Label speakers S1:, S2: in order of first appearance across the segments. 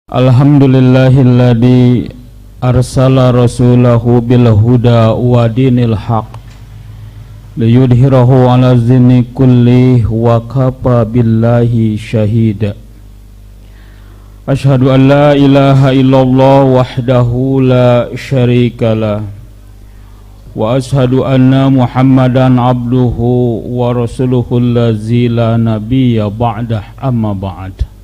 S1: Alhamdulillahilladzi arsala rasulahu bil huda wa dinil haq liyudhhirahu ala dini kulli wa kafa billahi syahida. Asyhadu an la ilaha illallah wahdahu la syarikalah wa asyhadu anna Muhammadan abduhu wa rasuluhu allazi la nabiyya ba'dah, amma ba'd.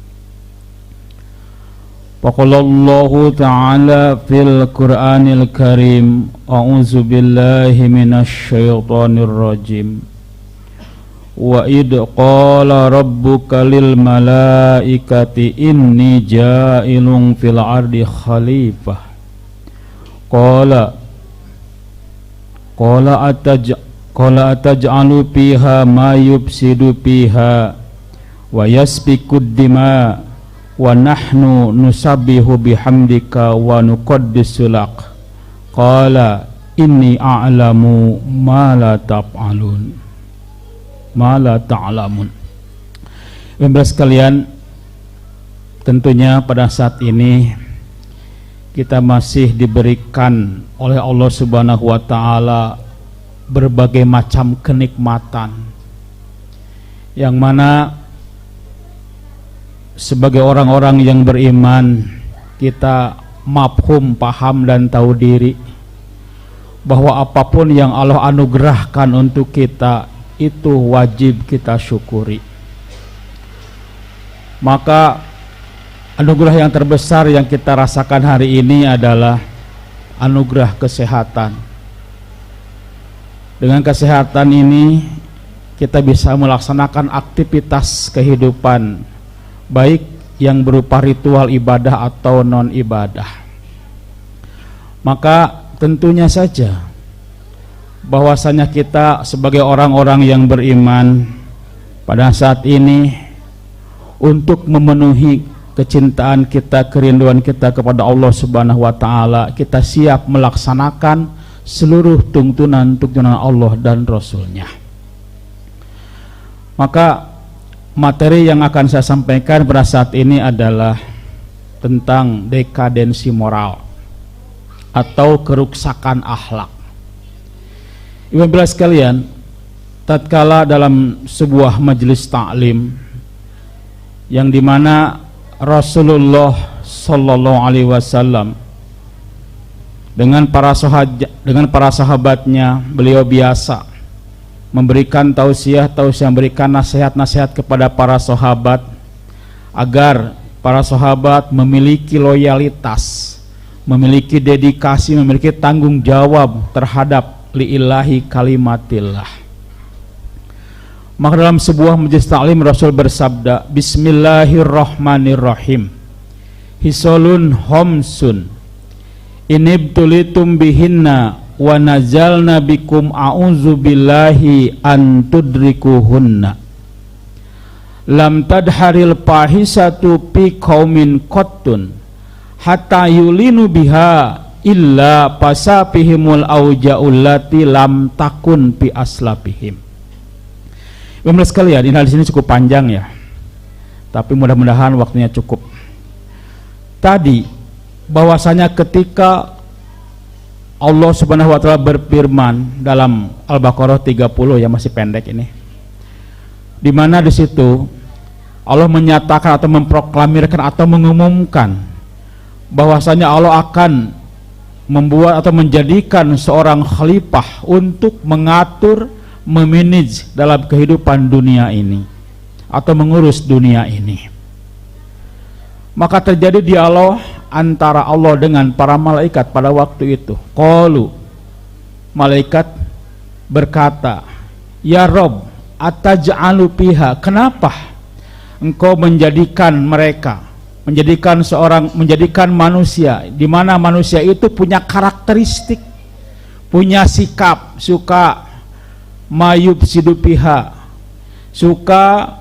S1: Faqalallahu ta'ala fil Qur'anil Karim, a'udzu billahi minasy syaithanir rajim. Wa id qala rabbuka lil malaikati inni ja'ilun fil ardi khalifah. Qala ataj'alu fiha ma yufsidu fiha wa yasfikud dima wa nahnu nusabbihu bihamdika wa nuqaddisu lak. Qala inni a'lamu ma la ta'lamun. Ibu sekalian, tentunya pada saat ini kita masih diberikan oleh Allah Subhanahu wa taala berbagai macam kenikmatan, yang mana sebagai orang-orang yang beriman kita mafhum, paham dan tahu diri bahwa apapun yang Allah anugerahkan untuk kita itu wajib kita syukuri. Maka anugerah yang terbesar yang kita rasakan hari ini adalah anugerah kesehatan. Dengan kesehatan ini kita bisa melaksanakan aktivitas kehidupan, baik yang berupa ritual ibadah atau non ibadah. Maka tentunya saja bahwasanya kita sebagai orang-orang yang beriman pada saat ini, untuk memenuhi kecintaan kita, kerinduan kita kepada Allah Subhanahu wa taala, kita siap melaksanakan seluruh tuntunan Allah dan Rasulnya. Maka materi yang akan saya sampaikan pada saat ini adalah tentang dekadensi moral atau keruksakan akhlak. Ibu sekalian, tatkala dalam sebuah majelis taklim yang dimana Rasulullah Sallallahu Alaihi Wasallam dengan para sahabatnya, beliau biasa memberikan tausiah, memberikan nasihat-nasihat kepada para sahabat agar para sahabat memiliki loyalitas, memiliki dedikasi, memiliki tanggung jawab terhadap lillahi kalimatillah. Maka dalam sebuah majelis taklim Rasul bersabda, Bismillahirrahmanirrahim, hisolun homsun inibtulitum bihinna wa nazalna bikum a'udzubillahi an tudrikuhunna lam tadharil pahisatu fi qaumin qattun hatta yulinu biha illa pasapihimul auja'ullati lam takun fi aslapihim. Ibu sekalian, ini di sini cukup panjang ya, tapi mudah-mudahan waktunya cukup. Tadi bahwasanya ketika Allah Subhanahu wa taala berfirman dalam Al-Baqarah 30, yang masih pendek ini, di mana di situ Allah menyatakan atau memproklamirkan atau mengumumkan bahwasanya Allah akan membuat atau menjadikan seorang khalifah untuk mengatur, memanage dalam kehidupan dunia ini atau mengurus dunia ini. Maka terjadi dialog antara Allah dengan para malaikat pada waktu itu. Qalu, malaikat berkata, ya Rob, ataj'alu fiha, kenapa engkau menjadikan mereka, menjadikan manusia, di mana manusia itu punya karakteristik, punya sikap, suka mayub sidupiha, suka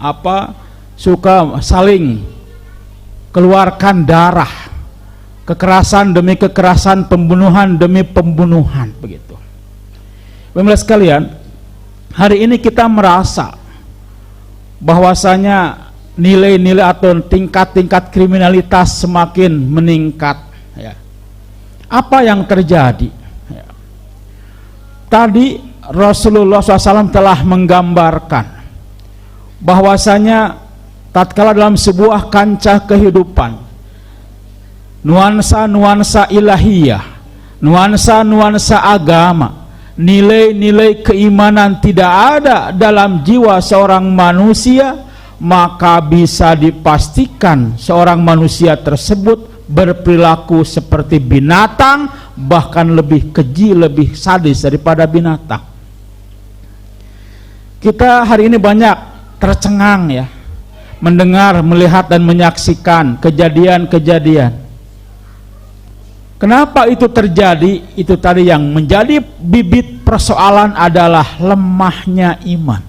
S1: saling keluarkan darah, kekerasan demi kekerasan, pembunuhan demi pembunuhan, begitu. Bapak sekalian, hari ini kita merasa bahwasanya nilai-nilai atau tingkat-tingkat kriminalitas semakin meningkat. Ya. Apa yang terjadi? Ya. Tadi Rasulullah SAW telah menggambarkan bahwasanya tatkala dalam sebuah kancah kehidupan, nuansa-nuansa ilahiyah, nuansa-nuansa agama, nilai-nilai keimanan tidak ada dalam jiwa seorang manusia, maka bisa dipastikan seorang manusia tersebut berperilaku seperti binatang, bahkan lebih keji, lebih sadis daripada binatang. Kita hari ini banyak tercengang ya, mendengar, melihat dan menyaksikan kejadian-kejadian. Kenapa itu terjadi? Itu tadi yang menjadi bibit persoalan adalah lemahnya iman,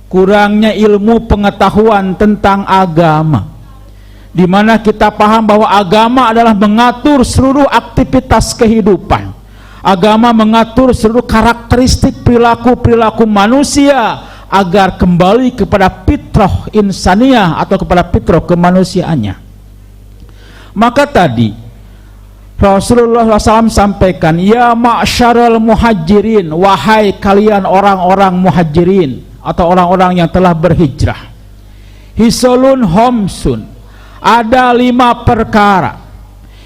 S1: kurangnya ilmu pengetahuan tentang agama, di mana kita paham bahwa agama adalah mengatur seluruh aktivitas kehidupan. Agama mengatur seluruh karakteristik perilaku-perilaku manusia agar kembali kepada fitrah insaniyah atau kepada fitrah kemanusiaannya. Maka tadi Rasulullah SAW sampaikan, ya ma'syarul muhajirin, wahai kalian orang-orang muhajirin atau orang-orang yang telah berhijrah, hisolun homsun, ada 5 perkara,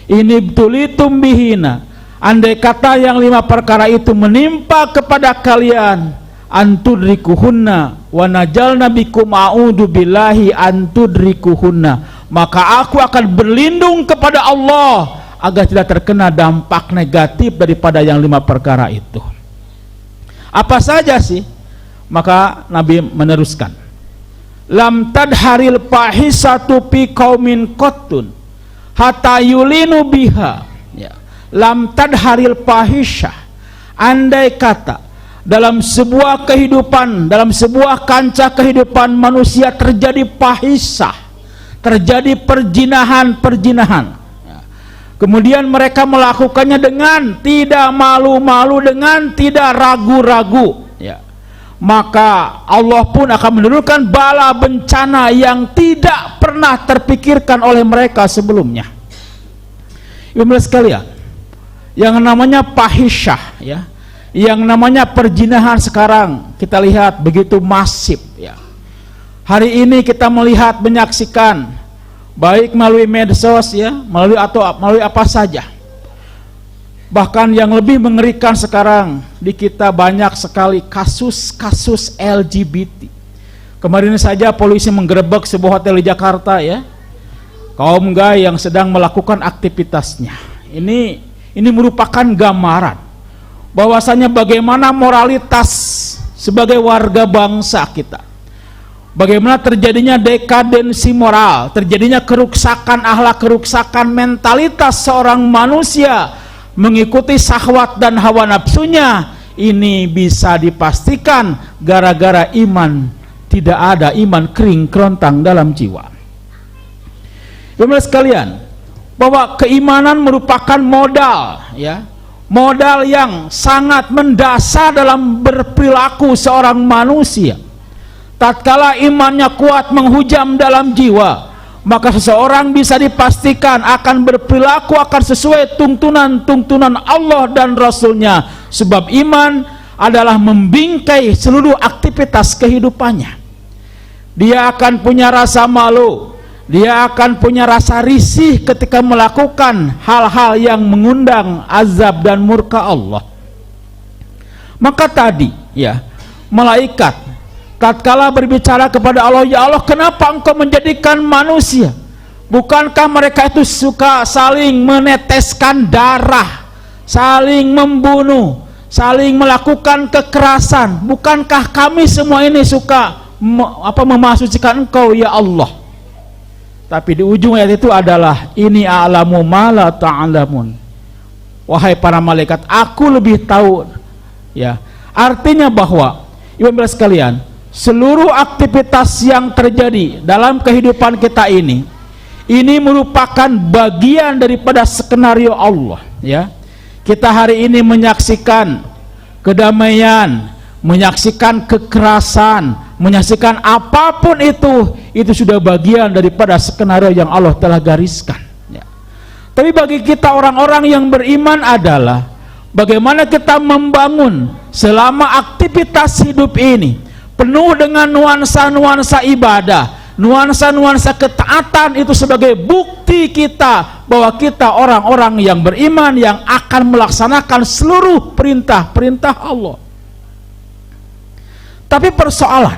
S1: ini tulitum bihina, andai kata yang 5 perkara itu menimpa kepada kalian, antudrikuhunna wa najalna bikum a'udzu billahi antudrikuhunna, maka aku akan berlindung kepada Allah agar tidak terkena dampak negatif daripada yang 5 perkara itu. Apa saja sih? Maka Nabi meneruskan, lam tadharil fahisatu fi qaumin qattun hatta yulinu biha. Ya. Lam tadharil fahisyah, andai kata dalam sebuah kehidupan, dalam sebuah kancah kehidupan manusia terjadi fahisyah, terjadi perjinahan, kemudian mereka melakukannya dengan tidak malu-malu, dengan tidak ragu-ragu, ya, maka Allah pun akan menurunkan bala bencana yang tidak pernah terpikirkan oleh mereka sebelumnya. Ibu sekalian, yang namanya fahisyah, ya, yang namanya perjinahan sekarang kita lihat begitu masif, ya. Hari ini kita melihat, menyaksikan, baik melalui medsos, ya, melalui apa saja. Bahkan yang lebih mengerikan sekarang, di kita banyak sekali kasus-kasus LGBT. Kemarin saja polisi menggerebek sebuah hotel di Jakarta, ya, kaum gay yang sedang melakukan aktivitasnya. Ini merupakan gambaran bahwasanya bagaimana moralitas sebagai warga bangsa kita, bagaimana terjadinya dekadensi moral, terjadinya keruksakan akhlak, keruksakan mentalitas seorang manusia mengikuti syahwat dan hawa nafsunya. Ini bisa dipastikan gara-gara iman tidak ada, iman kering kerontang dalam jiwa. Teman-teman sekalian, bahwa keimanan merupakan modal, ya, modal yang sangat mendasar dalam berperilaku seorang manusia. Tatkala imannya kuat menghujam dalam jiwa, maka seseorang bisa dipastikan akan berperilaku akan sesuai tuntunan Allah dan Rasulnya, sebab iman adalah membingkai seluruh aktivitas kehidupannya. Dia akan punya rasa malu, dia akan punya rasa risih ketika melakukan hal-hal yang mengundang azab dan murka Allah. Maka tadi, ya, malaikat tatkala berbicara kepada Allah, ya Allah, kenapa engkau menjadikan manusia? Bukankah mereka itu suka saling meneteskan darah, saling membunuh, saling melakukan kekerasan? Bukankah kami semua ini suka memasucikan engkau, ya Allah? Tapi di ujung ayat itu adalah ini a'lamu ma la ta'lamun. Wahai para malaikat, aku lebih tahu, ya. Artinya bahwa, ibu sekalian, seluruh aktivitas yang terjadi dalam kehidupan kita ini merupakan bagian daripada skenario Allah, ya. Kita hari ini menyaksikan kedamaian, menyaksikan kekerasan, menyaksikan apapun itu sudah bagian daripada skenario yang Allah telah gariskan, ya. Tapi bagi kita orang-orang yang beriman adalah bagaimana kita membangun selama aktivitas hidup ini penuh dengan nuansa-nuansa ibadah, nuansa-nuansa ketaatan, itu sebagai bukti kita bahwa kita orang-orang yang beriman yang akan melaksanakan seluruh perintah-perintah Allah. Tapi persoalan,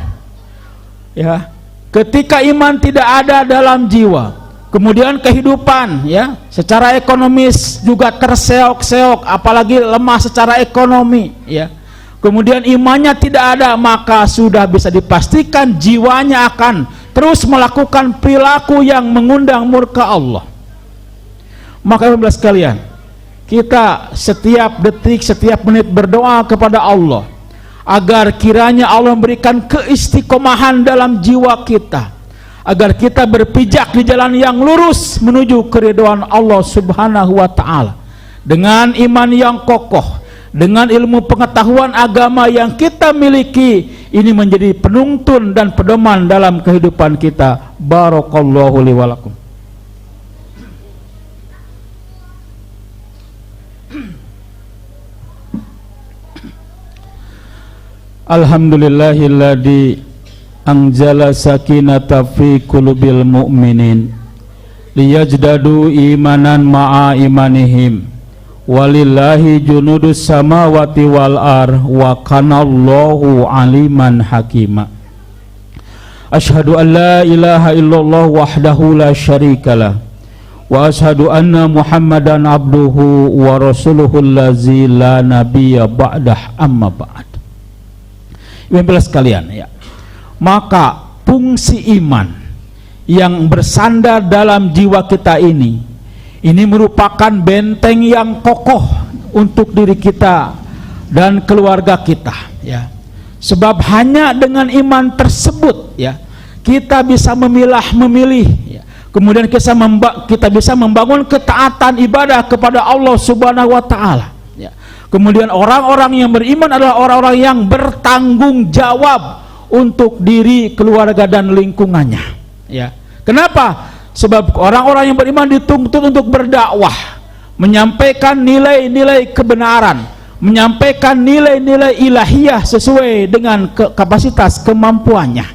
S1: ya, ketika iman tidak ada dalam jiwa, kemudian kehidupan, ya, secara ekonomis juga terseok-seok, apalagi lemah secara ekonomi, ya. Kemudian imannya tidak ada, maka sudah bisa dipastikan jiwanya akan terus melakukan perilaku yang mengundang murka Allah. Maka ibu-ibu sekalian, kita setiap detik, setiap menit berdoa kepada Allah agar kiranya Allah memberikan keistiqomahan dalam jiwa kita, agar kita berpijak di jalan yang lurus menuju keridhaan Allah Subhanahu wa Ta'ala dengan iman yang kokoh, dengan ilmu pengetahuan agama yang kita miliki. Ini menjadi penuntun dan pedoman dalam kehidupan kita. Barakallahu li wa lakum. Alhamdulillahilladzi anzala sakinata fi qulubil mu'minin liyajdadu imanan ma'a imanihim walillahi junudus samawati wal ar wa kanallahu aliman hakima. Asyhadu an la ilaha illallah wahdahu la syarikalah wa asyhadu anna muhammadan abduhu wa rasuluhu allazi la nabiyya ba'dah, amma ba'd. Ibu sekalian, ya, maka fungsi iman yang bersandar dalam jiwa kita ini merupakan benteng yang kokoh untuk diri kita dan keluarga kita, ya. Sebab hanya dengan iman tersebut, ya, kita bisa memilih, ya. Kemudian kita bisa membangun ketaatan ibadah kepada Allah Subhanahu wa Ta'ala, ya. Kemudian orang-orang yang beriman adalah orang-orang yang bertanggung jawab untuk diri, keluarga dan lingkungannya, ya. Kenapa? Sebab orang-orang yang beriman dituntut untuk berdakwah, menyampaikan nilai-nilai kebenaran, menyampaikan nilai-nilai ilahiyah sesuai dengan kapasitas kemampuannya.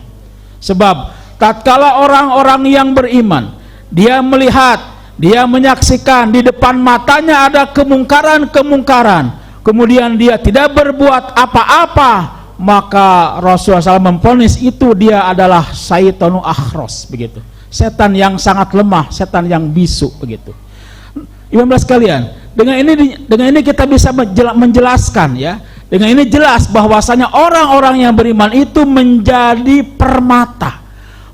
S1: Sebab tatkala orang-orang yang beriman, dia melihat, dia menyaksikan di depan matanya ada kemungkaran-kemungkaran, kemudian dia tidak berbuat apa-apa, maka Rasulullah SAW memvonis itu dia adalah syaitanu akhros, begitu. Setan yang sangat lemah, setan yang bisu, begitu. Ibu sekalian, dengan ini kita bisa menjelaskan, ya. Dengan ini jelas bahwasanya orang-orang yang beriman itu menjadi permata,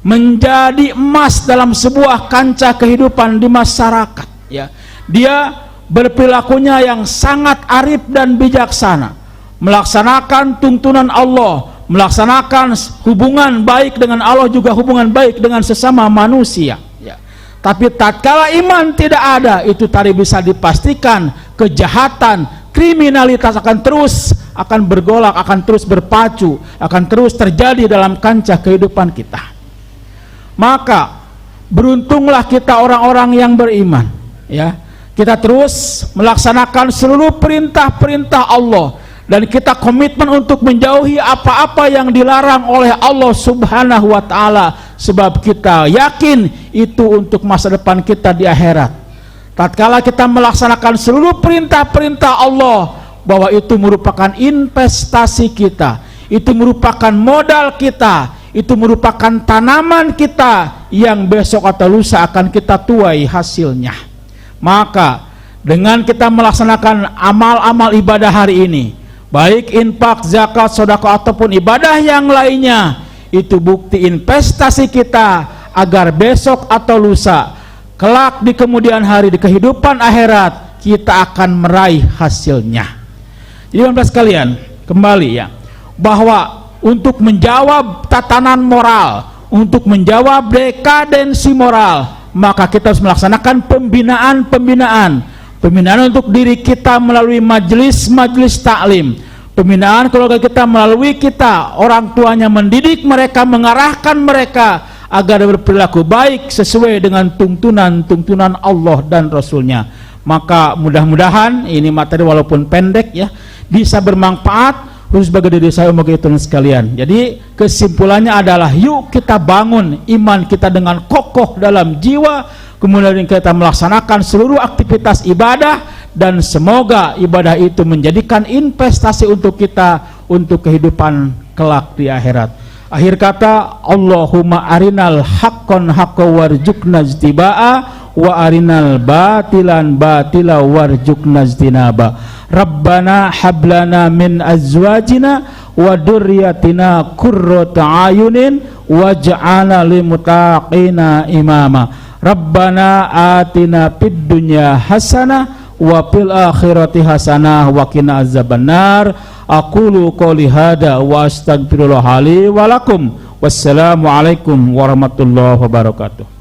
S1: menjadi emas dalam sebuah kancah kehidupan di masyarakat, ya. Dia berperilakunya yang sangat arif dan bijaksana, melaksanakan tuntunan Allah, melaksanakan hubungan baik dengan Allah, juga hubungan baik dengan sesama manusia, ya. Tapi tatkala iman tidak ada, itu tadi bisa dipastikan kejahatan, kriminalitas akan bergolak, akan terus berpacu, akan terus terjadi dalam kancah kehidupan kita. Maka beruntunglah kita orang-orang yang beriman, ya. Kita terus melaksanakan seluruh perintah-perintah Allah, dan kita komitmen untuk menjauhi apa-apa yang dilarang oleh Allah Subhanahu wa Ta'ala, sebab kita yakin itu untuk masa depan kita di akhirat. Tatkala kita melaksanakan seluruh perintah-perintah Allah, bahwa itu merupakan investasi kita, itu merupakan modal kita, itu merupakan tanaman kita yang besok atau lusa akan kita tuai hasilnya. Maka dengan kita melaksanakan amal-amal ibadah hari ini, baik infak, zakat, sedekah ataupun ibadah yang lainnya, itu bukti investasi kita agar besok atau lusa, kelak di kemudian hari, di kehidupan akhirat, kita akan meraih hasilnya. Jadi teman-teman sekalian, kembali, ya, bahwa untuk menjawab tatanan moral, untuk menjawab dekadensi moral, maka kita harus melaksanakan pembinaan untuk diri kita melalui majelis-majelis taklim, Pembinaan keluarga kita melalui kita, orang tuanya mendidik mereka, mengarahkan mereka agar berperilaku baik sesuai dengan tuntunan Allah dan Rasulnya. Maka mudah-mudahan ini materi walaupun pendek ya, bisa bermanfaat khusus bagi diri saya bagi teman sekalian. Jadi kesimpulannya adalah yuk kita bangun iman kita dengan kokoh dalam jiwa, kemudian kita melaksanakan seluruh aktivitas ibadah, dan semoga ibadah itu menjadikan investasi untuk kita untuk kehidupan kelak di akhirat. Akhir kata, Allahumma arinal haqqan haqqan warzuqna ijtiba'a wa arinal batilan batila warzuqna ijtinaba. Rabbana hablana min azwajina wa dzurriyyatina qurrata ayunin waj'alna lil muttaqina imama. Rabbana atina fid dunya hasanah wa fil akhirati hasanah wa qina azabannar. Aqulu qouli hada wa astaghfirullah li wa lakum. Wassalamu alaikum warahmatullahi wabarakatuh.